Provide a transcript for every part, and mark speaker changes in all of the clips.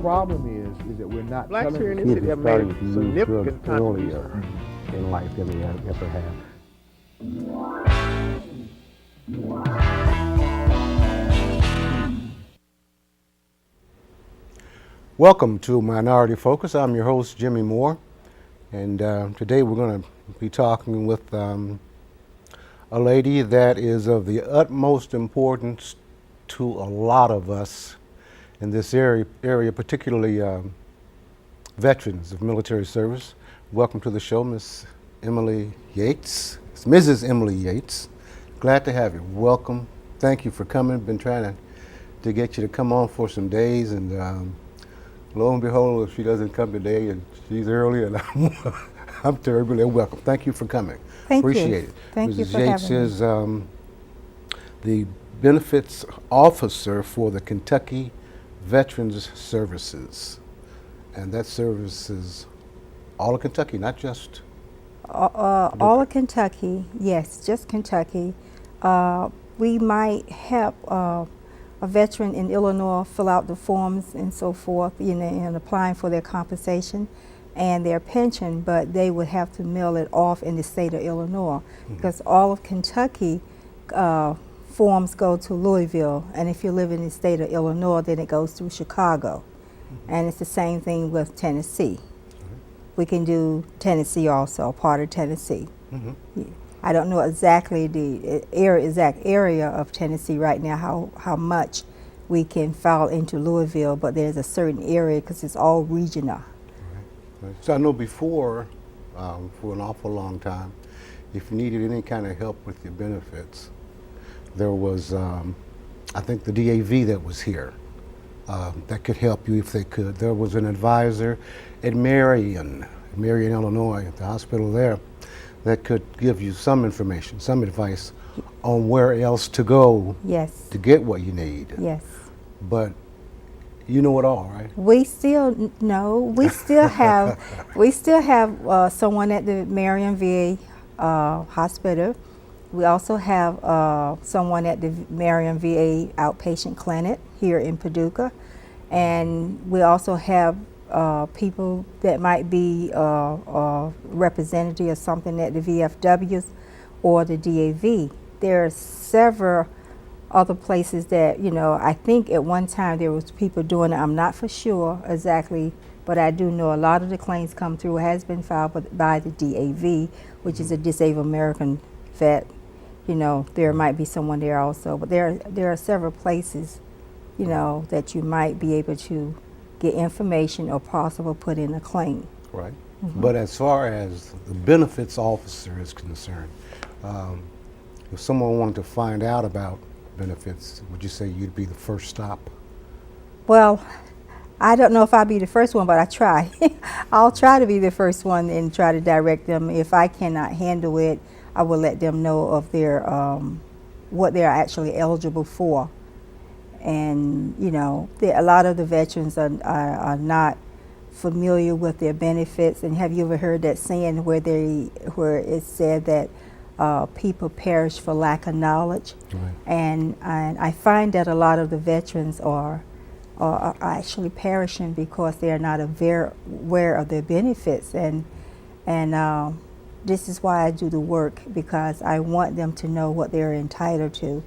Speaker 1: problem is that we're not
Speaker 2: Blacks
Speaker 1: telling
Speaker 2: here in
Speaker 1: the
Speaker 2: this
Speaker 3: Kids
Speaker 2: city
Speaker 3: are
Speaker 2: have made
Speaker 3: starting
Speaker 2: a
Speaker 3: to use
Speaker 2: significant
Speaker 3: drugs earlier
Speaker 2: contribution.
Speaker 3: in life than they ever have. Welcome to Minority Focus. I'm your host, Jimmie Moore, and today we're going to be talking with a lady that is of the utmost importance to a lot of us in this area particularly veterans of military service. Welcome to the show, Miss Emily Yates. It's Mrs. Emily Yates. Glad to have you. Welcome. Thank you for coming. Been trying to get you to come on for some days, and lo and behold, if she doesn't come today and she's early and I'm terribly welcome. Thank you for coming.
Speaker 4: Thank
Speaker 3: Appreciate
Speaker 4: you.
Speaker 3: it.
Speaker 4: Thank you
Speaker 3: Mrs.
Speaker 4: for
Speaker 3: Yates
Speaker 4: having me.
Speaker 3: is the benefits officer for the Kentucky Veterans Services. And that services all of Kentucky, not just
Speaker 4: All of Kentucky, yes, just Kentucky. We might help a veteran in Illinois fill out the forms and so forth, and applying for their compensation and their pension, but they would have to mail it off in the state of Illinois because all of Kentucky forms go to Louisville, and if you live in the state of Illinois, then it goes through Chicago. And it's the same thing with Tennessee. We can do Tennessee also, part of Tennessee. I don't know exactly the exact area of Tennessee right now, how much we can file into Louisville, but there's a certain area because it's all regional.
Speaker 3: Right. So I know before, for an awful long time, if you needed any kind of help with your benefits, there was, I think, the DAV that was here that could help you if they could. There was an advisor at Marion, Illinois, at the hospital there, that could give you some information, some advice on where else to go
Speaker 4: Yes,
Speaker 3: to get what you need.
Speaker 4: yes.
Speaker 3: But you know it all, right?
Speaker 4: We still no. We still have someone at the Marion VA hospital. We also have someone at the Marion VA outpatient clinic here in Paducah, and we also have people that might be representative or something at the VFWs or the DAV. There are several other places that, I think at one time there was people doing it. I'm not for sure exactly, but I do know a lot of the claims come through has been filed by the DAV, which is a disabled American vet. There might be someone there also, but there are several places, that you might be able to get information or possible put in a claim.
Speaker 3: Right. But as far as the benefits officer is concerned, if someone wanted to find out about benefits, would you say you'd be the first stop?
Speaker 4: Well, I don't know if I'll be the first one, but I try. I'll try to be the first one and try to direct them. If I cannot handle it, I will let them know of their what they're actually eligible for. And a lot of the veterans are not familiar with their benefits. And have you ever heard that saying where it said that people perish for lack of knowledge?
Speaker 3: Right.
Speaker 4: And I find that a lot of the veterans are actually perishing because they are not aware of their benefits. And this is why I do the work, because I want them to know what they're entitled to.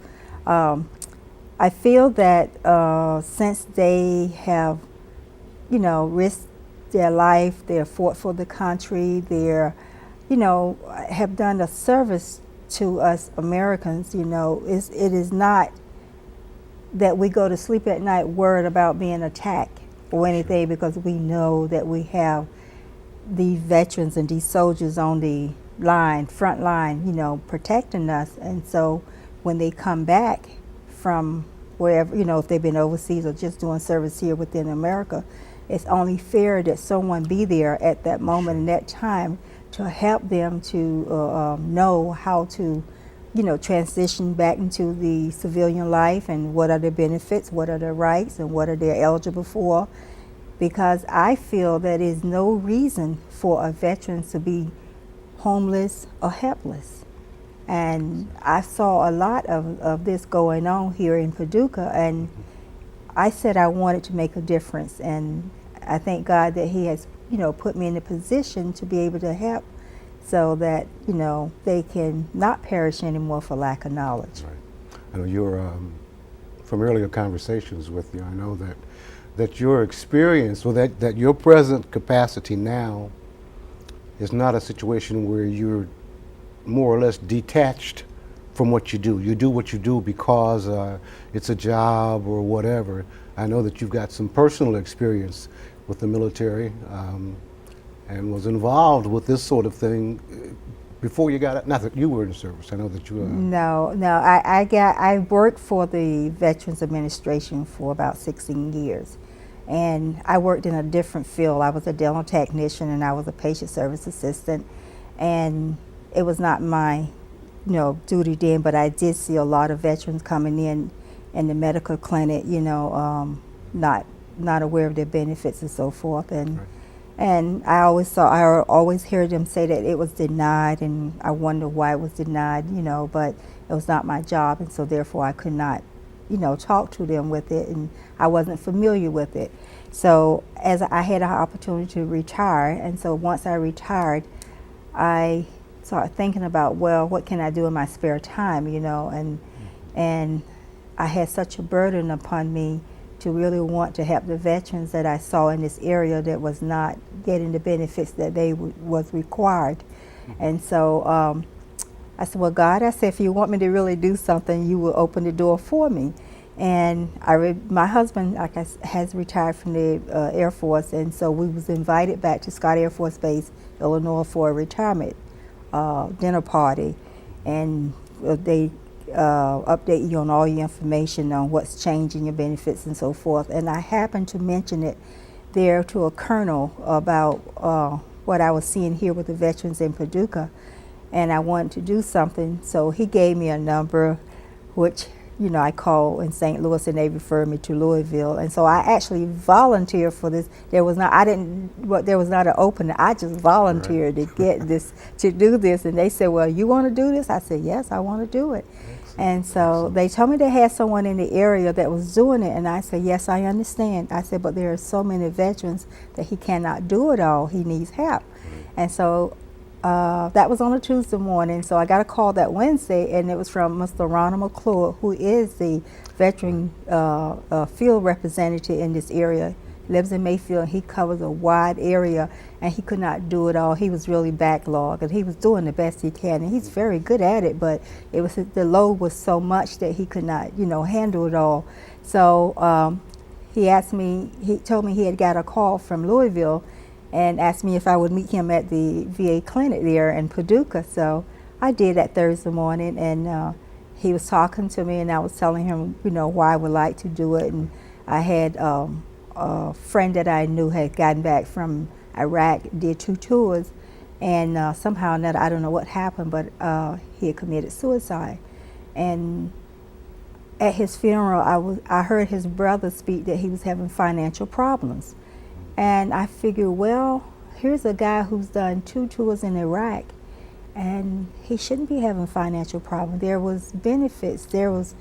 Speaker 4: I feel that since they have, risked their life, they're fought for the country, they're, have done a service to us Americans, it is not that we go to sleep at night worried about being attacked or anything, because we know that we have these veterans and these soldiers on the front line, protecting us. And so when they come back from wherever, if they've been overseas or just doing service here within America, it's only fair that someone be there at that moment and that time to help them to know how to, transition back into the civilian life, and what are their benefits, what are their rights, and what are they eligible for. Because I feel that there's no reason for a veteran to be homeless or helpless. And I saw a lot of this going on here in Paducah, and I said I wanted to make a difference, and I thank God that He has, put me in a position to be able to help, so that they can not perish anymore for lack of knowledge.
Speaker 3: Right. I know you're from earlier conversations with you. I know that your experience, or that your present capacity now, is not a situation where you're more or less detached from what you do. You do what you do because it's a job or whatever. I know that you've got some personal experience with the military and was involved with this sort of thing before you got it. Not that you were in service. I know that you.
Speaker 4: No. I worked for the Veterans Administration for about 16 years, and I worked in a different field. I was a dental technician, and I was a patient service assistant, and it was not my duty then, but I did see a lot of veterans coming in the medical clinic, not aware of their benefits and so forth, and. Right. And I always hear them say that it was denied, and I wonder why it was denied, but it was not my job, and so therefore I could not, talk to them with it, and I wasn't familiar with it. So as I had an opportunity to retire, and so once I retired, I started thinking about, well, what can I do in my spare time, and I had such a burden upon me to really want to help the veterans that I saw in this area that was not getting the benefits that they was required. Mm-hmm. And so I said, well, God, I said, if you want me to really do something, you will open the door for me. And my husband, has retired from the Air Force, and so we was invited back to Scott Air Force Base, Illinois, for a retirement dinner party, and they update you on all your information on what's changing, your benefits and so forth. And I happened to mention it there to a colonel about what I was seeing here with the veterans in Paducah, and I wanted to do something. So he gave me a number, which I called in St. Louis, and they referred me to Louisville. And so I actually volunteered for this. There was not an opening. I just volunteered to get this, to do this. And they said, well, you want to do this? I said, yes, I want to do it. And so they told me they had someone in the area that was doing it, and I said, yes, I understand. I said, but there are so many veterans that he cannot do it all. He needs help. And so that was on a Tuesday morning. So I got a call that Wednesday, and it was from Mr. Ronald McClure, who is the veteran field representative in this area. He lives in Mayfield. He covers a wide area, and he could not do it all. He was really backlogged, and he was doing the best he can, and he's very good at it, but the load was so much that he could not, handle it all. So he told me he had got a call from Louisville and asked me if I would meet him at the VA clinic there in Paducah. So I did that Thursday morning, and he was talking to me, and I was telling him, why I would like to do it. And I had a friend that I knew had gotten back from Iraq, did 2 tours, and somehow or another, I don't know what happened, but he had committed suicide. And at his funeral, I heard his brother speak that he was having financial problems. And I figured, well, here's a guy who's done 2 tours in Iraq, and he shouldn't be having financial problems. There was benefits, there was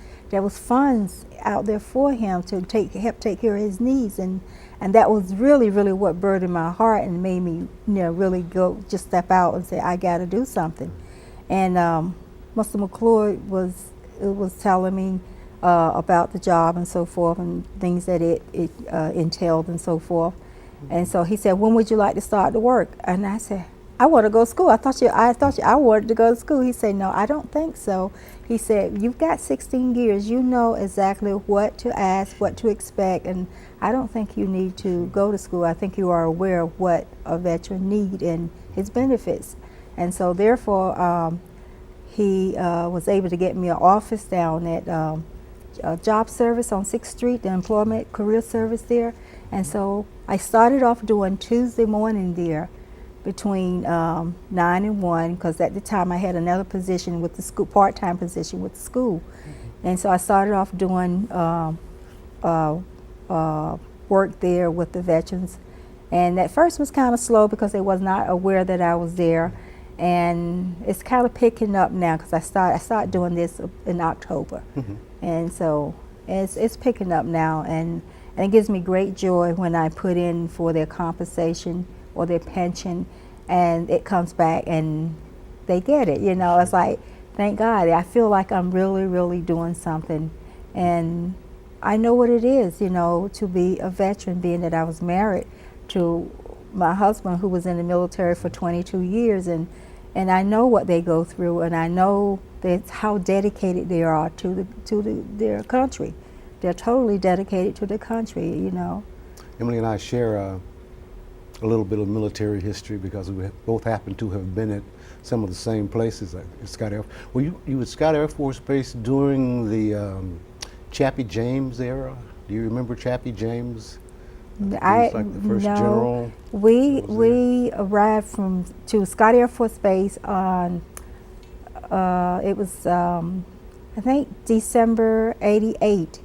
Speaker 4: funds out there for him to help take care of his needs, and that was really, really what burdened my heart and made me, really just step out and say, I got to do something. And Mr. McClure was telling me about the job and so forth, and things that it entailed and so forth. And so he said, when would you like to start to work? And I said, I want to go to school. I wanted to go to school. He said, no, I don't think so. He said, you've got 16 years. You know exactly what to ask, what to expect, and I don't think you need to go to school. I think you are aware of what a veteran needs and his benefits. And so therefore, he was able to get me an office down at Job Service on 6th Street, the Employment Career Service there. And so I started off doing Tuesday morning there between 9 and 1, because at the time I had another position with the school, part-time position with the school. Mm-hmm. And so I started off doing work there with the veterans. And at first was kind of slow because they was not aware that I was there. And it's kind of picking up now because I started doing this in October. Mm-hmm. And so It's picking up now, and it gives me great joy when I put in for their compensation or their pension, and it comes back and they get it. You know, it's like, thank God. I feel like I'm really, really doing something, and I know what it is, you know, to be a veteran, being that I was married to my husband who was in the military for 22 years, and I know what they go through, and I know that's how dedicated they are to their country. They're totally dedicated to the country, you know.
Speaker 3: Emily and I share a little bit of military history because we both happen to have been at some of the same places. Like Scott Air. Were you at Scott Air Force Base during the Chappie James era? Do you remember Chappie James? He was like the first general.
Speaker 4: We arrived to Scott Air Force Base on it was I think December '88.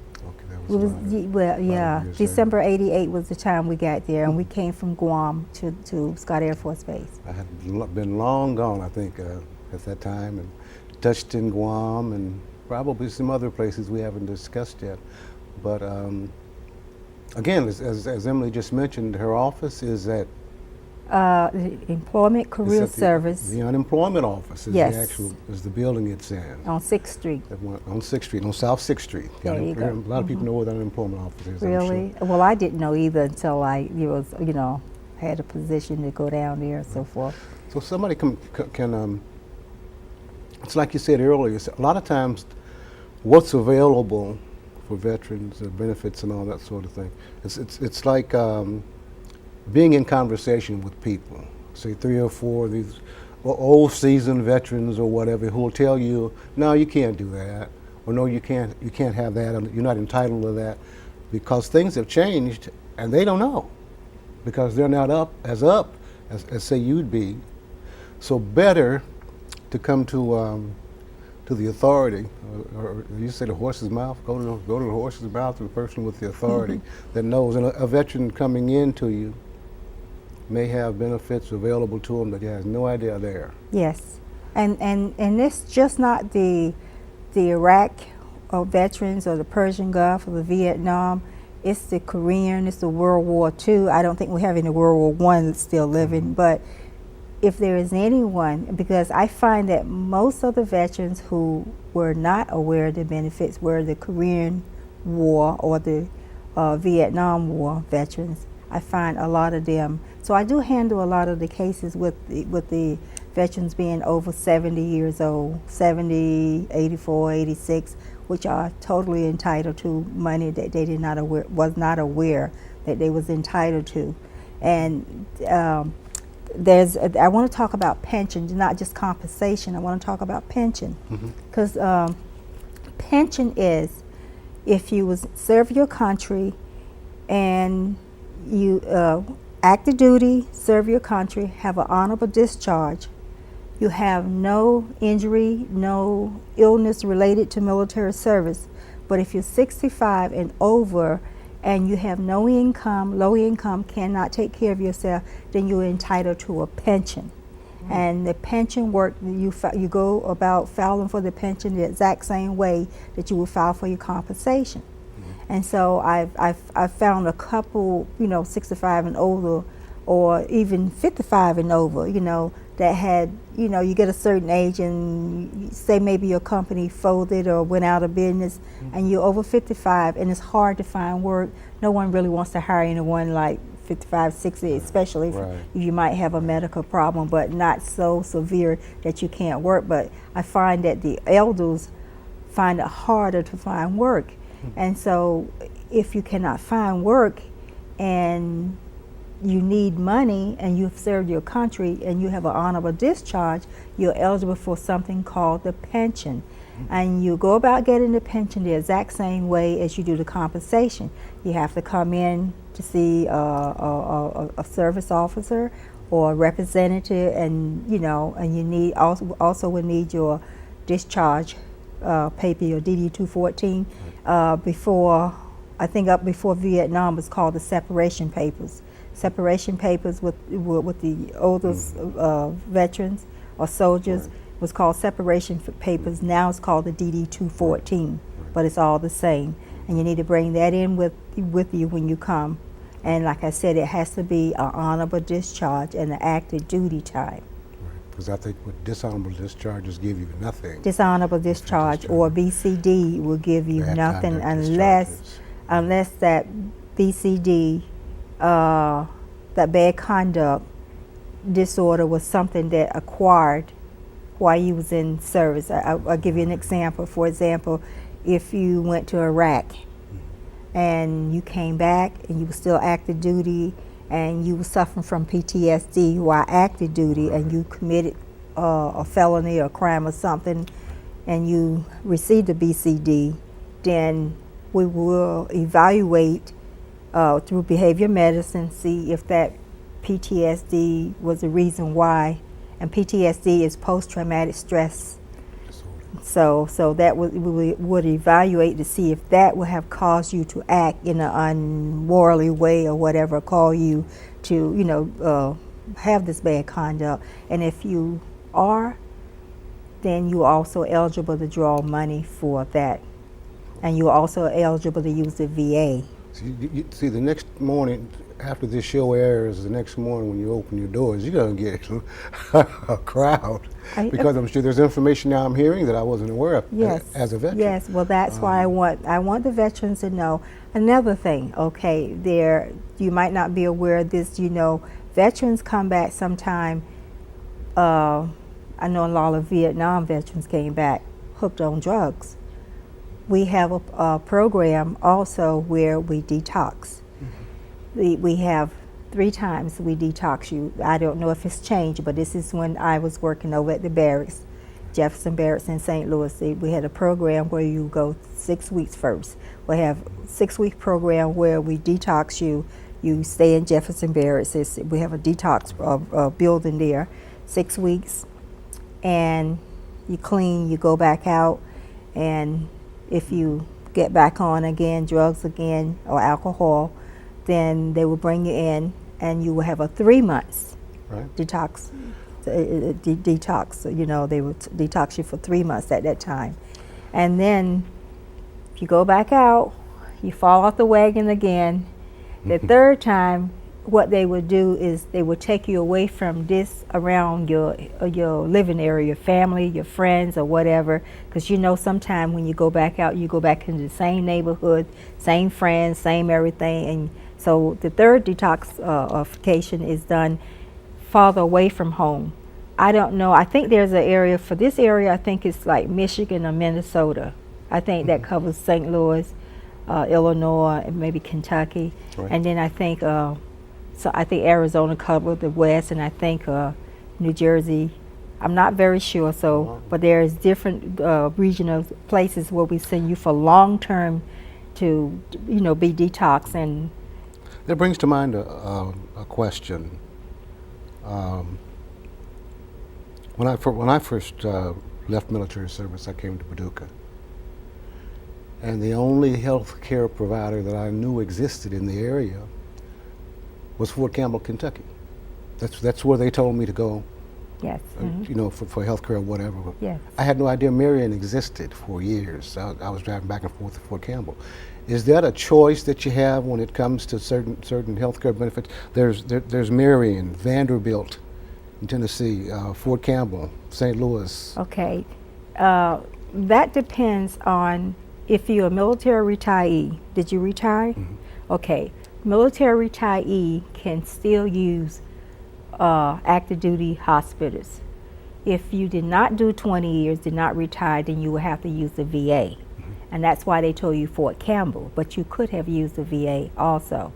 Speaker 4: December '88 was the time we got there, and we came from Guam to Scott Air Force Base.
Speaker 3: I had been long gone, I think, at that time, and touched in Guam and probably some other places we haven't discussed yet. But again, as Emily just mentioned, her office is at
Speaker 4: the Employment Career Service.
Speaker 3: The unemployment office is
Speaker 4: yes.
Speaker 3: is the building it's in.
Speaker 4: On 6th Street.
Speaker 3: On 6th Street, on South 6th Street.
Speaker 4: There you go.
Speaker 3: A lot of people know where the unemployment office is.
Speaker 4: Really?
Speaker 3: Sure.
Speaker 4: Well, I didn't know either until I had a position to go down there and so forth.
Speaker 3: So somebody can it's like you said earlier, a lot of times what's available for veterans, benefits and all that sort of thing, it's like being in conversation with people, say 3 or 4 of these old seasoned veterans or whatever, who will tell you, no, you can't do that, or no, you can't have that, or you're not entitled to that, because things have changed and they don't know, because they're not up as say you'd be. So better to come to the authority, or you say the horse's mouth, go to the horse's mouth, to the person with the authority that knows. And a veteran coming into you may have benefits available to him that he has no idea there.
Speaker 4: Yes, and it's just not the Iraq or veterans or the Persian Gulf or the Vietnam. It's the Korean, it's the World War II. I don't think we have any World War I that's still living, but if there is anyone, because I find that most of the veterans who were not aware of the benefits were the Korean War or the Vietnam War veterans. I find a lot of them. So I do handle a lot of the cases with the veterans being over 70 years old, 70, 84, 86, which are totally entitled to money that they was not aware that they was entitled to. And I want to talk about pension, not just compensation. I want to talk about pension, because pension is if you serve your country and you active duty, serve your country, have an honorable discharge, you have no injury, no illness related to military service. But if you're 65 and over and you have no income, low income, cannot take care of yourself, then you're entitled to a pension. And the pension work, you go about filing for the pension the exact same way that you would file for your compensation. And so I've found a couple, 65 and older, or even 55 and over, that had, you get a certain age and say maybe your company folded or went out of business, and you're over 55 and it's hard to find work. No one really wants to hire anyone like 55, 60, especially if you might have a medical problem, but not so severe that you can't work. But I find that the elders find it harder to find work. And so if you cannot find work and you need money and you've served your country and you have an honorable discharge, you're eligible for something called the pension. And you go about getting the pension the exact same way as you do the compensation. You have to come in to see a service officer or a representative, and and you need also would need your discharge paper, your DD-214. Before Vietnam, was called the separation papers. Separation papers with the oldest veterans or soldiers was called separation papers. Now it's called the DD-214, but it's all the same. and you need to bring that in with you when you come. And like I said, it has to be an honorable discharge and an active duty time.
Speaker 3: Because I think with dishonorable discharges give you nothing.
Speaker 4: Dishonorable discharge or BCD will give you
Speaker 3: Bad
Speaker 4: nothing
Speaker 3: conduct
Speaker 4: unless that BCD, that bad conduct disorder was something that acquired while you was in service. I'll give you an example. For example, if you went to Iraq and you came back and you were still active duty and you were suffering from PTSD while active duty, and you committed a felony or a crime or something, and you received a BCD, then we will evaluate through behavior medicine, see if that PTSD was the reason why. And PTSD is post-traumatic stress. So that we would evaluate to see if that would have caused you to act in an unmorally way or whatever, call you to, have this bad conduct. And if you are, then you're also eligible to draw money for that. And you're also eligible to use the VA.
Speaker 3: See, the next morning, after this show airs, the next morning when you open your doors, you're going to get a crowd. Because I'm sure there's information now I'm hearing that I wasn't aware of as a veteran.
Speaker 4: Yes, well, that's why I want the veterans to know. Another thing, okay, you might not be aware of this, veterans come back sometime. I know a lot of Vietnam veterans came back hooked on drugs. We have a program also where we detox. We have 3 times we detox you. I don't know if it's changed, but this is when I was working over at the barracks, Jefferson Barracks in St. Louis. We had a program where you go 6 weeks first. We have a 6-week program where we detox you. You stay in Jefferson Barracks. We have a detox building there, 6 weeks, and you clean, you go back out, and if you get back on again, drugs again, or alcohol, then they will bring you in, and you will have a 3 months detox. Detox. They will detox you for 3 months at that time, and then if you go back out, you fall off the wagon again. The 3rd time, what they would do is they would take you away from this around your living area, your family, your friends, or whatever, because sometime when you go back out, you go back into the same neighborhood, same friends, same everything. And so the 3rd detoxification is done farther away from home. I don't know, I think there's an area for this area. I think it's like Michigan or Minnesota. I think that covers St. Louis, Illinois, and maybe Kentucky. And then I think I think Arizona covered the West, and I think New Jersey. I'm not very sure. But there's different regional places where we send you for long term to, be detoxed. And
Speaker 3: that brings to mind a question. When I first left military service, I came to Paducah, and the only health care provider that I knew existed in the area was Fort Campbell, Kentucky. That's where they told me to go.
Speaker 4: Yes.
Speaker 3: For health care or whatever.
Speaker 4: Yes.
Speaker 3: I had no idea Marion existed for years. I was driving back and forth to Fort Campbell. Is that a choice that you have when it comes to certain health care benefits? There's Marion, Vanderbilt in Tennessee, Fort Campbell, St. Louis.
Speaker 4: Okay, that depends on if you're a military retiree. Did you retire? Okay. Military retiree can still use active duty hospitals. If you did not do 20 years, did not retire, then you would have to use the VA. And that's why they told you Fort Campbell, but you could have used the VA also.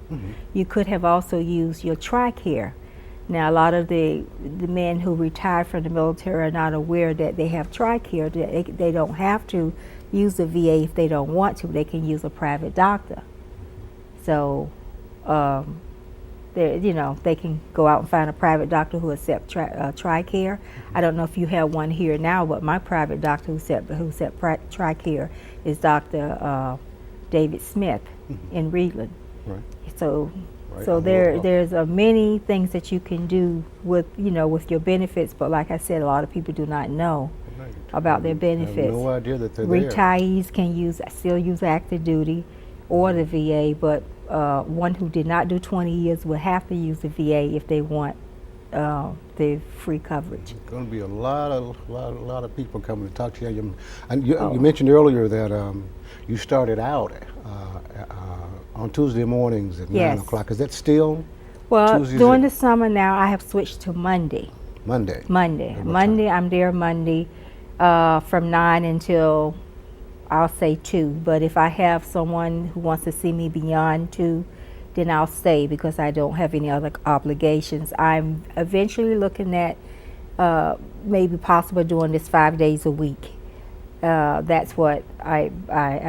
Speaker 4: You could have also used your TRICARE. Now, a lot of the men who retired from the military are not aware that they have TRICARE. They don't have to use the VA if they don't want to. They can use a private doctor. So, they can go out and find a private doctor who accepts TRICARE. I don't know if you have one here now, but my private doctor who accepts TRICARE is Dr. David Smith in Reedland. So there's many things that you can do with your benefits, but like I said, a lot of people do not know about their benefits.
Speaker 3: I have no idea that they're
Speaker 4: Retirees can still use active duty. or the VA, but one who did not do 20 years will have to use the VA if they want the free coverage.
Speaker 3: There's going to be a lot of people coming to talk to you. You mentioned earlier that you started out on Tuesday mornings at 9 o'clock. Is that still?
Speaker 4: Well,
Speaker 3: Tuesdays
Speaker 4: during the summer now, I have switched to Monday.
Speaker 3: Monday.
Speaker 4: I'm there Monday from 9 until I'll say 2. But if I have someone who wants to see me beyond 2, then I'll stay because I don't have any other obligations. I'm eventually looking at maybe possible doing this 5 days a week. That's what I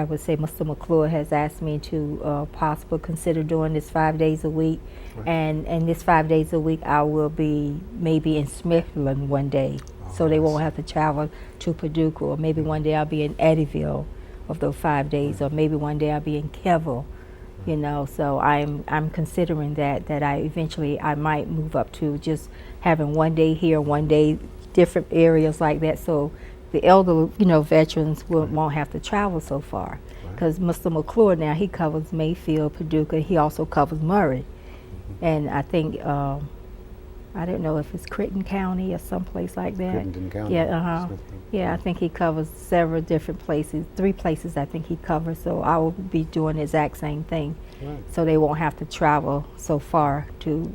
Speaker 4: would say Mr. McClure has asked me to possibly consider doing this 5 days a week. Right. And this 5 days a week I will be maybe in Smithland one day. So they won't have to travel to Paducah, or maybe one day I'll be in Eddyville of those 5 days, or maybe one day I'll be in Keville. You know, so I'm considering that I eventually I might move up to just having one day here, one day different areas like that, so the elder, veterans won't have to travel so far. Because Mr. McClure now, he covers Mayfield, Paducah, he also covers Murray. And I think, I don't know if it's Crittenden County or someplace like that.
Speaker 3: Crittenden County.
Speaker 4: Yeah, yeah, I think he covers several different places, 3 places I think he covers, so I will be doing the exact same thing.
Speaker 3: Right.
Speaker 4: So they won't have to travel so far to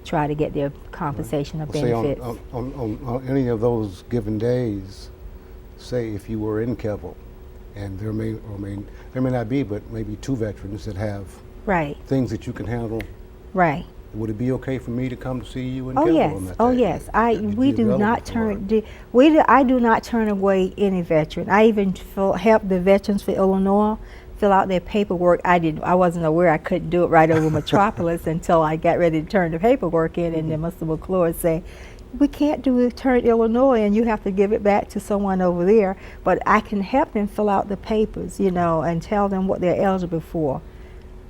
Speaker 4: try to get their compensation or benefits.
Speaker 3: Say on any of those given days, say if you were in Keville, and there may not be, but maybe 2 veterans that have things that you can handle. Right. Would it be okay for me to come to see you in Keville on that day? Oh yes. I do not turn away any veteran. I even help the Veterans for Illinois fill out their paperwork. I wasn't aware I couldn't do it right over Metropolis until I got ready to turn the paperwork in, and then Mr. McClure said, we can't do it, turn Illinois, and you have to give it back to someone over there. But I can help them fill out the papers, and tell them what they're eligible for.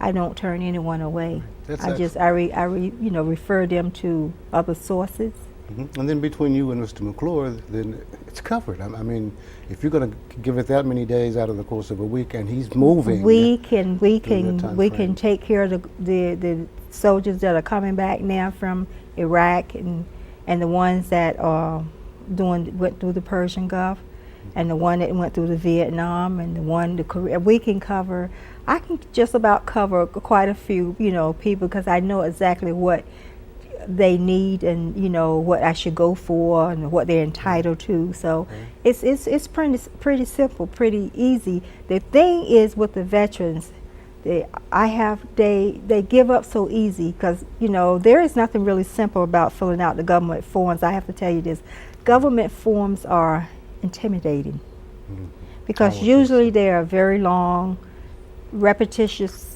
Speaker 3: I don't turn anyone away. I refer them to other sources. Mm-hmm. And then between you and Mr. McClure, then it's covered. I mean, if you're going to give it that many days out of the course of a week, and he's moving, we can take care of the soldiers that are coming back now from Iraq, and the ones that are went through the Persian Gulf, and the one that went through the Vietnam, and the Korea. We can cover. I can just about cover quite a few, people, because I know exactly what they need and what I should go for and what they're entitled to. So it's pretty simple, pretty easy. The thing is with the veterans, they give up so easy because there is nothing really simple about filling out the government forms. I have to tell you this: government forms are intimidating because usually they are very long, repetitious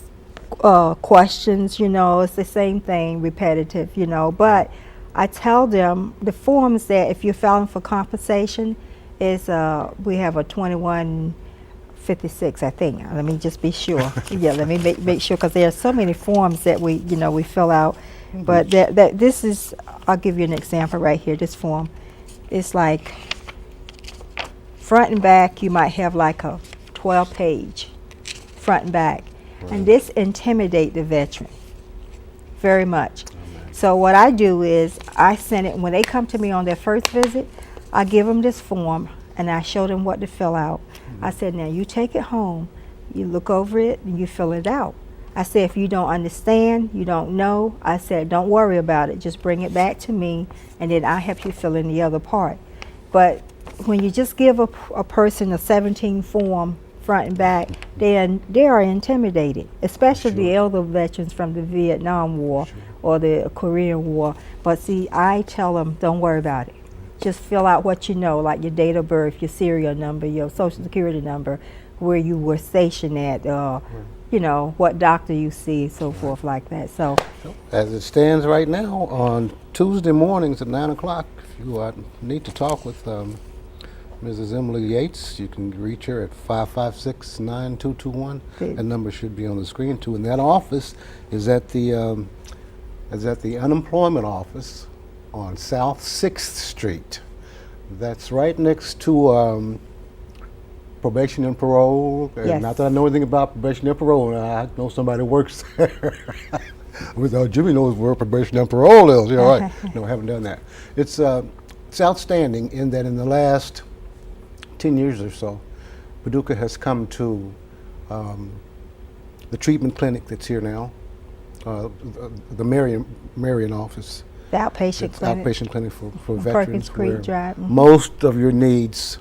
Speaker 3: questions, it's the same thing, repetitive, but I tell them the forms that if you're filing for compensation is we have a 2156, I think. Let me just be sure. Yeah, let me make sure, because there are so many forms that we fill out. Mm-hmm. But that this is, I'll give you an example right here. This form is like front and back. You might have like a 12-page front and back. And this intimidates the veteran very much. So what I do is I send it, when they come to me on their first visit, I give them this form and I show them what to fill out. I said, now you take it home, you look over it and you fill it out. I said, if you don't understand, you don't know, I said, don't worry about it, just bring it back to me and then I'll help you fill in the other part. But when you just give a person a 17 form front and back, they are intimidated, especially the elder veterans from the Vietnam War or the Korean War. But see, I tell them, don't worry about it. Just fill out what you know, like your date of birth, your serial number, your social security number, where you were stationed at, what doctor you see, so forth like that. So, as it stands right now, on Tuesday mornings at 9 o'clock, if you need to talk with Mrs. Emily Yates, you can reach her at 556-9221. That number should be on the screen too. And that office is at the unemployment office on South 6th Street. That's right next to probation and parole.
Speaker 4: Yes.
Speaker 3: Not that I know anything about probation and parole. I know somebody who works there. Jimmy knows where probation and parole is. Yeah, right. No, I haven't done that. It's outstanding in that in the last 10 years or so, Paducah has come to the treatment clinic that's here now, the Marion office.
Speaker 4: The outpatient clinic.
Speaker 3: Outpatient clinic for
Speaker 4: On
Speaker 3: veterans,
Speaker 4: Perkins Creek
Speaker 3: where
Speaker 4: Drive.
Speaker 3: most of your needs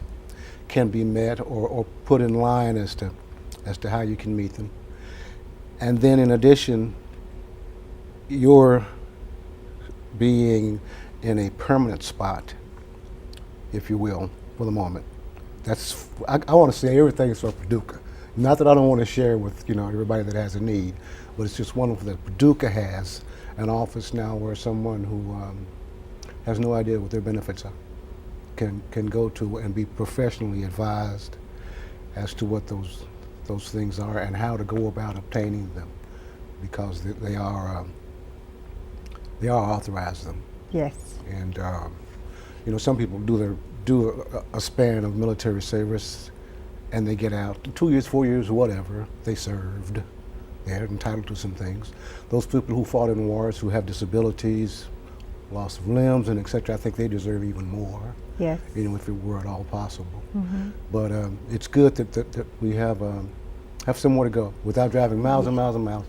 Speaker 3: can be met or put in line as to how you can meet them. And then in addition, you're being in a permanent spot, if you will, for the moment. That's I want to say everything is for Paducah. Not that I don't want to share with everybody that has a need, but it's just wonderful that Paducah has an office now where someone who has no idea what their benefits are can go to and be professionally advised as to what those things are and how to go about obtaining them, because they are authorized them.
Speaker 4: Yes.
Speaker 3: And some people do a span of military service and they get out 2 years, 4 years, whatever they served. They're entitled to some things. Those people who fought in wars, who have disabilities, loss of limbs, and etc., I think they deserve even more.
Speaker 4: Yes.
Speaker 3: If it were at all possible.
Speaker 4: Mm-hmm.
Speaker 3: But it's good that we have somewhere to go without driving miles and miles and miles,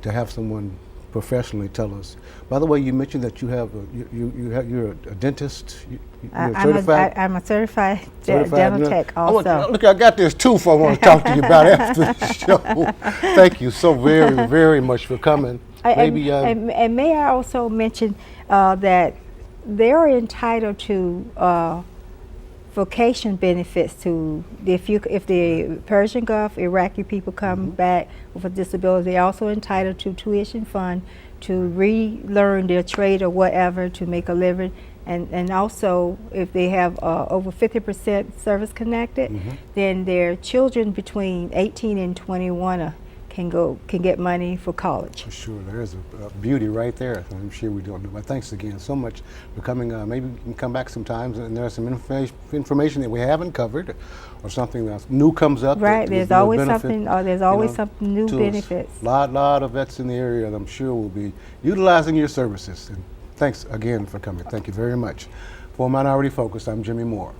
Speaker 3: to have someone professionally tell us. By the way, you mentioned that you're a dentist. You're certified?
Speaker 4: I'm a certified dental tech also.
Speaker 3: Look, I got this tooth I want to talk to you about after the show. Thank you so very, very much for coming.
Speaker 4: And may I also mention that they're entitled to vocation benefits to if the Persian Gulf Iraqi people come back with a disability. They're also entitled to tuition fund to relearn their trade or whatever to make a living, and also if they have over 50% service connected, then their children between 18 and 21 can get money for college.
Speaker 3: For sure, there's a beauty right there. I'm sure we don't do. But thanks again so much for coming. Maybe we can come back sometimes, and there's some information that we haven't covered, or something that new comes up.
Speaker 4: Right, there's always something. There's always something new benefits.
Speaker 3: Lot of vets in the area, and I'm sure will be utilizing your services. And thanks again for coming. Thank you very much. For Minority Focus, I'm Jimmie Moore.